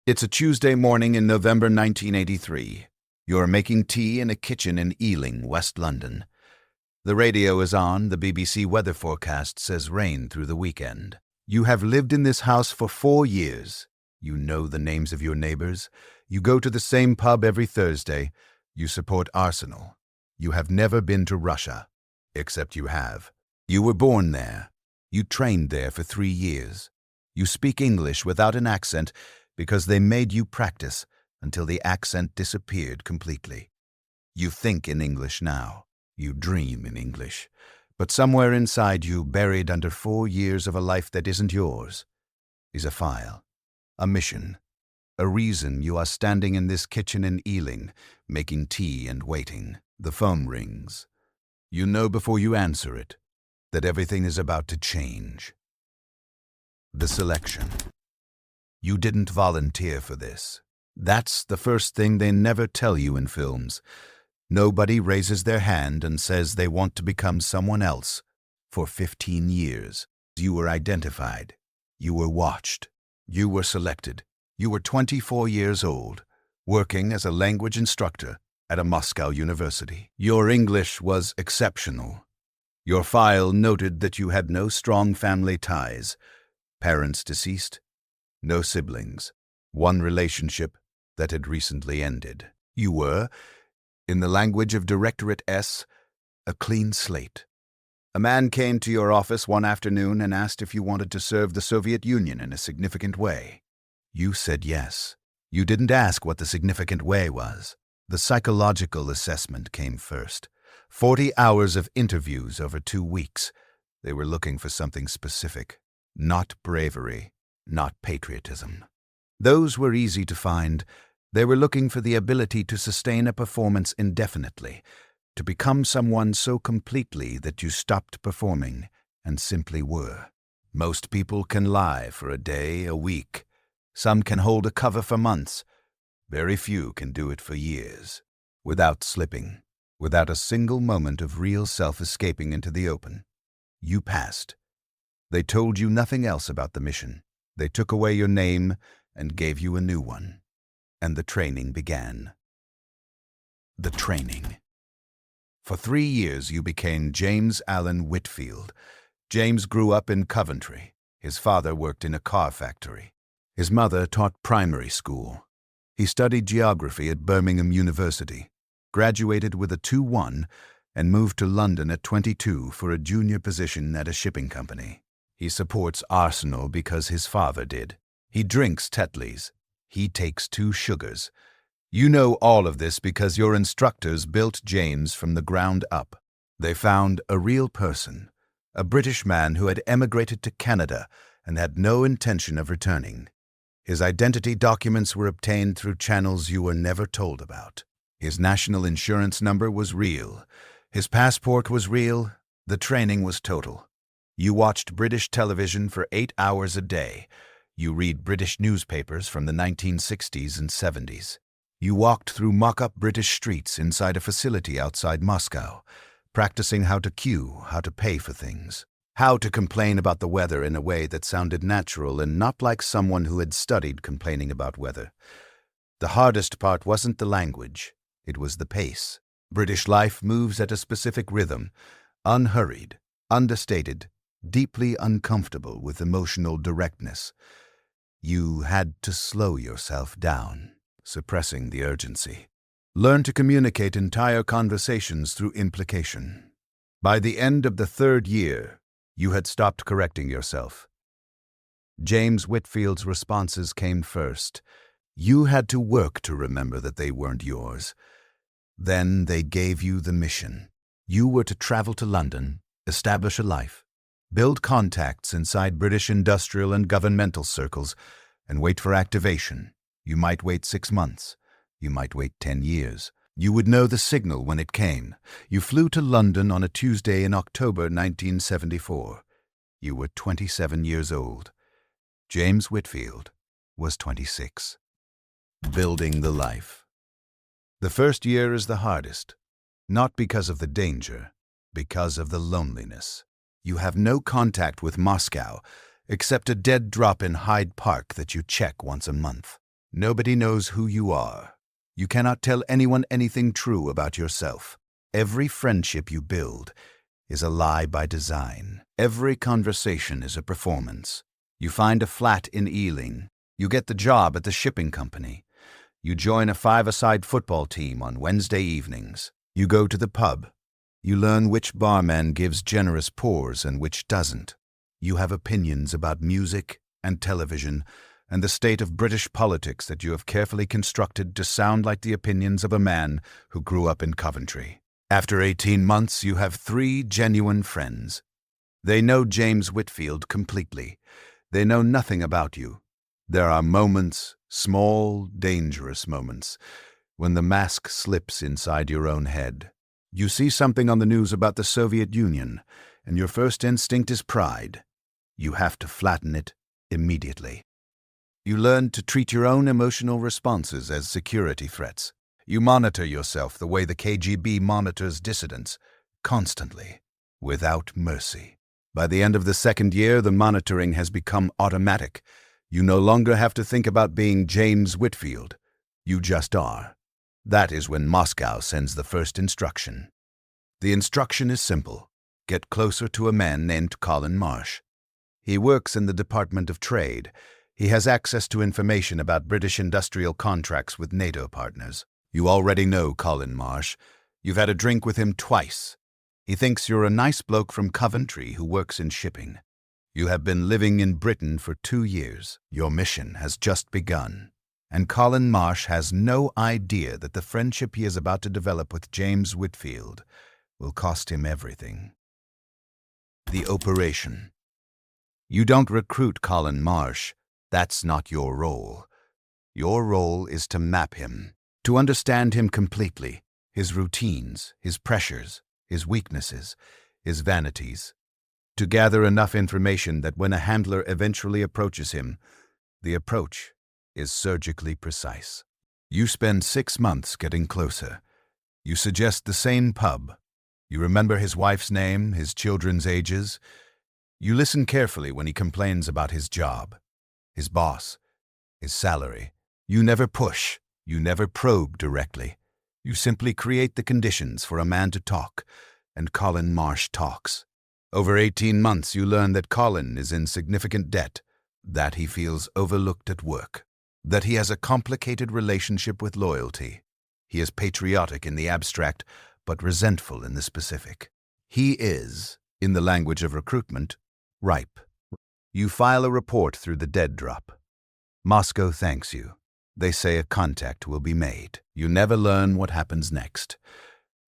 It's a Tuesday morning in November 1983. You're making tea in a kitchen in Ealing, West London. The radio is on. The BBC weather forecast says rain through the weekend. You have lived in this house for 4 years. You know the names of your neighbors. You go to the same pub every Thursday. You support Arsenal. You have never been to Russia. Except you have. You were born there. You trained there for 3 years. You speak English without an accent because they made you practice until the accent disappeared completely. You think in English now. You dream in English. But somewhere inside you, buried under 4 years of a life that isn't yours, is a file, a mission, a reason you are standing in this kitchen in Ealing, making tea and waiting. The phone rings. You know before you answer it that everything is about to change. The selection. You didn't volunteer for this. That's the first thing they never tell you in films. Nobody raises their hand and says they want to become someone else. For 15 years, you were identified. You were watched. You were selected. You were 24 years old, working as a language instructor at a Moscow university. Your English was exceptional. Your file noted that you had no strong family ties. Parents deceased. No siblings. One relationship that had recently ended. You were, in the language of Directorate S, a clean slate. A man came to your office one afternoon and asked if you wanted to serve the Soviet Union in a significant way. You said yes. You didn't ask what the significant way was. The psychological assessment came first. 40 hours of interviews over 2 weeks. They were looking for something specific. Not bravery. Not patriotism. Those were easy to find. They were looking for the ability to sustain a performance indefinitely, to become someone so completely that you stopped performing and simply were. Most people can lie for a day, a week. Some can hold a cover for months. Very few can do it for years, without slipping, without a single moment of real self escaping into the open. You passed. They told you nothing else about the mission. They took away your name and gave you a new one. And the training began. The training. For 3 years you became James Allen Whitfield. James grew up in Coventry. His father worked in a car factory. His mother taught primary school. He studied geography at Birmingham University, graduated with a 2:1, and moved to London at 22 for a junior position at a shipping company. He supports Arsenal because his father did. He drinks Tetleys. He takes 2 sugars. You know all of this because your instructors built James from the ground up. They found a real person, a British man who had emigrated to Canada and had no intention of returning. His identity documents were obtained through channels you were never told about. His national insurance number was real. His passport was real. The training was total. You watched British television for 8 hours a day. You read British newspapers from the 1960s and 70s. You walked through mock-up British streets inside a facility outside Moscow, practicing how to queue, how to pay for things, how to complain about the weather in a way that sounded natural and not like someone who had studied complaining about weather. The hardest part wasn't the language, it was the pace. British life moves at a specific rhythm, unhurried, understated, deeply uncomfortable with emotional directness. You had to slow yourself down, suppressing the urgency. Learn to communicate entire conversations through implication. By the end of the 3rd year, you had stopped correcting yourself. James Whitfield's responses came first. You had to work to remember that they weren't yours. Then they gave you the mission. You were to travel to London, establish a life, build contacts inside British industrial and governmental circles, and wait for activation. You might wait 6 months. You might wait 10 years. You would know the signal when it came. You flew to London on a Tuesday in October 1974. You were 27 years old. James Whitfield was 26. Building the life. The first year is the hardest, not because of the danger, because of the loneliness. You have no contact with Moscow, except a dead drop in Hyde Park that you check once a month. Nobody knows who you are. You cannot tell anyone anything true about yourself. Every friendship you build is a lie by design. Every conversation is a performance. You find a flat in Ealing. You get the job at the shipping company. You join a five-a-side football team on Wednesday evenings. You go to the pub. You learn which barman gives generous pours and which doesn't. You have opinions about music and television and the state of British politics that you have carefully constructed to sound like the opinions of a man who grew up in Coventry. After 18 months, you have 3 genuine friends. They know James Whitfield completely. They know nothing about you. There are moments, small, dangerous moments, when the mask slips inside your own head. You see something on the news about the Soviet Union, and your first instinct is pride. You have to flatten it immediately. You learn to treat your own emotional responses as security threats. You monitor yourself the way the KGB monitors dissidents, constantly, without mercy. By the end of the 2nd year, the monitoring has become automatic. You no longer have to think about being James Whitfield. You just are. That is when Moscow sends the first instruction. The instruction is simple. Get closer to a man named Colin Marsh. He works in the Department of Trade. He has access to information about British industrial contracts with NATO partners. You already know Colin Marsh. You've had a drink with him twice. He thinks you're a nice bloke from Coventry who works in shipping. You have been living in Britain for 2 years. Your mission has just begun. And Colin Marsh has no idea that the friendship he is about to develop with James Whitfield will cost him everything. The operation. You don't recruit Colin Marsh. That's not your role. Your role is to map him, to understand him completely, his routines, his pressures, his weaknesses, his vanities, to gather enough information that when a handler eventually approaches him, the approach is surgically precise. You spend 6 months getting closer. You suggest the same pub. You remember his wife's name, his children's ages. You listen carefully when he complains about his job, his boss, his salary. You never push. You never probe directly. You simply create the conditions for a man to talk, and Colin Marsh talks. Over 18 months, you learn that Colin is in significant debt, that he feels overlooked at work, that he has a complicated relationship with loyalty. He is patriotic in the abstract, but resentful in the specific. He is, in the language of recruitment, ripe. You file a report through the dead drop. Moscow thanks you. They say a contact will be made. You never learn what happens next.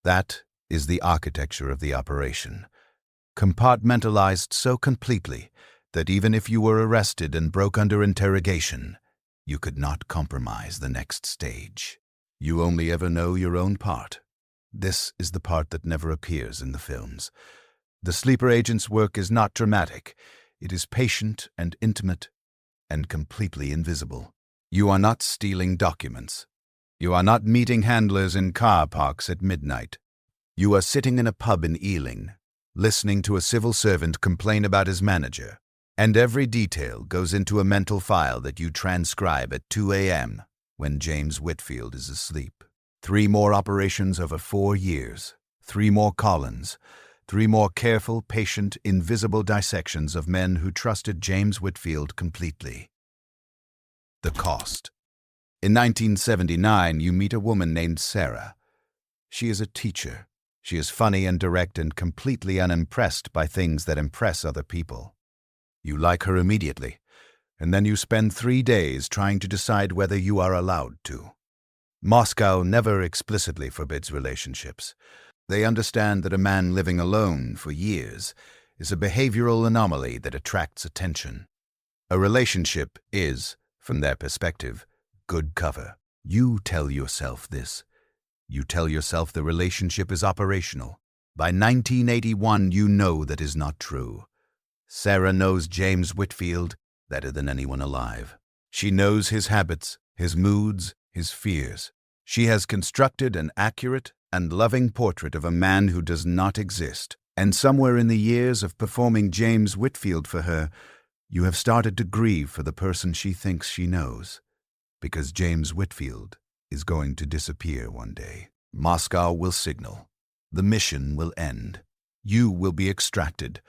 That is the architecture of the operation, compartmentalized so completely that even if you were arrested and broke under interrogation, you could not compromise the next stage. You only ever know your own part. This is the part that never appears in the films. The sleeper agent's work is not dramatic. It is patient and intimate and completely invisible. You are not stealing documents. You are not meeting handlers in car parks at midnight. You are sitting in a pub in Ealing, listening to a civil servant complain about his manager, and every detail goes into a mental file that you transcribe at 2 a.m. when James Whitfield is asleep. 3 more operations over 4 years, 3 more Collins, 3 more careful, patient, invisible dissections of men who trusted James Whitfield completely. The cost. In 1979, you meet a woman named Sarah. She is a teacher. She is funny and direct and completely unimpressed by things that impress other people. You like her immediately, and then you spend 3 days trying to decide whether you are allowed to. Moscow never explicitly forbids relationships. They understand that a man living alone for years is a behavioral anomaly that attracts attention. A relationship is, from their perspective, good cover. You tell yourself this. You tell yourself the relationship is operational. By 1981, you know that is not true. Sarah knows James Whitfield better than anyone alive. She knows his habits, his moods, his fears. She has constructed an accurate and loving portrait of a man who does not exist. And somewhere in the years of performing James Whitfield for her, you have started to grieve for the person she thinks she knows. because James Whitfield is going to disappear one day. Moscow will signal. The mission will end. You will be extracted,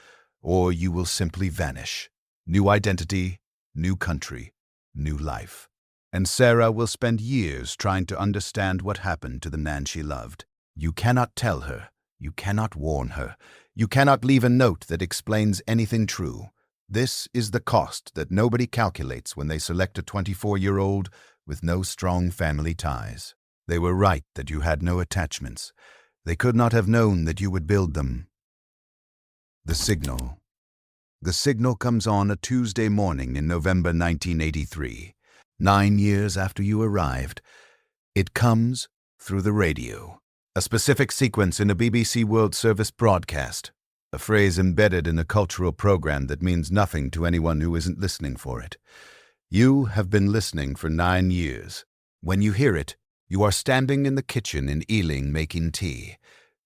or you will simply vanish. New identity, new country, new life. And Sarah will spend years trying to understand what happened to the man she loved. You cannot tell her. You cannot warn her. You cannot leave a note that explains anything true. This is the cost that nobody calculates when they select a 24-year-old with no strong family ties. They were right that you had no attachments. They could not have known that you would build them. The signal. The signal comes on a Tuesday morning in November 1983, 9 years after you arrived. It comes through the radio. A specific sequence in a BBC World Service broadcast. A phrase embedded in a cultural program that means nothing to anyone who isn't listening for it. You have been listening for 9 years. When you hear it, you are standing in the kitchen in Ealing making tea.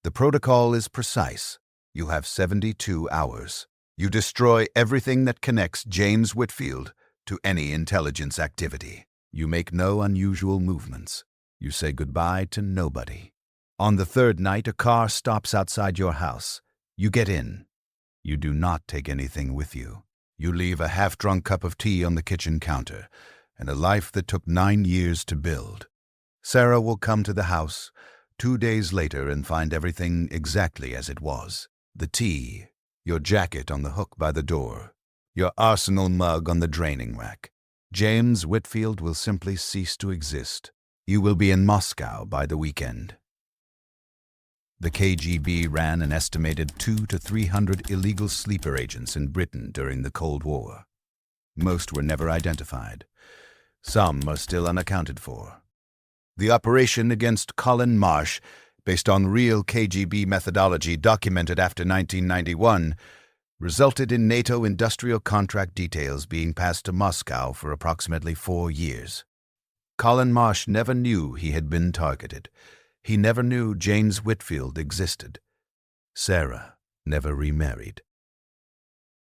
The protocol is precise. You have 72 hours. You destroy everything that connects James Whitfield to any intelligence activity. You make no unusual movements. You say goodbye to nobody. On the third night, a car stops outside your house. You get in. You do not take anything with you. You leave a half-drunk cup of tea on the kitchen counter, and a life that took 9 years to build. Sarah will come to the house 2 days later and find everything exactly as it was. The tea, your jacket on the hook by the door, your Arsenal mug on the draining rack. James Whitfield will simply cease to exist. You will be in Moscow by the weekend. The KGB ran an estimated 200 to 300 illegal sleeper agents in Britain during the Cold War. Most were never identified. Some are still unaccounted for. The operation against Colin Marsh, based on real KGB methodology documented after 1991, resulted in NATO industrial contract details being passed to Moscow for approximately 4 years. Colin Marsh never knew he had been targeted. He never knew James Whitfield existed. Sarah never remarried.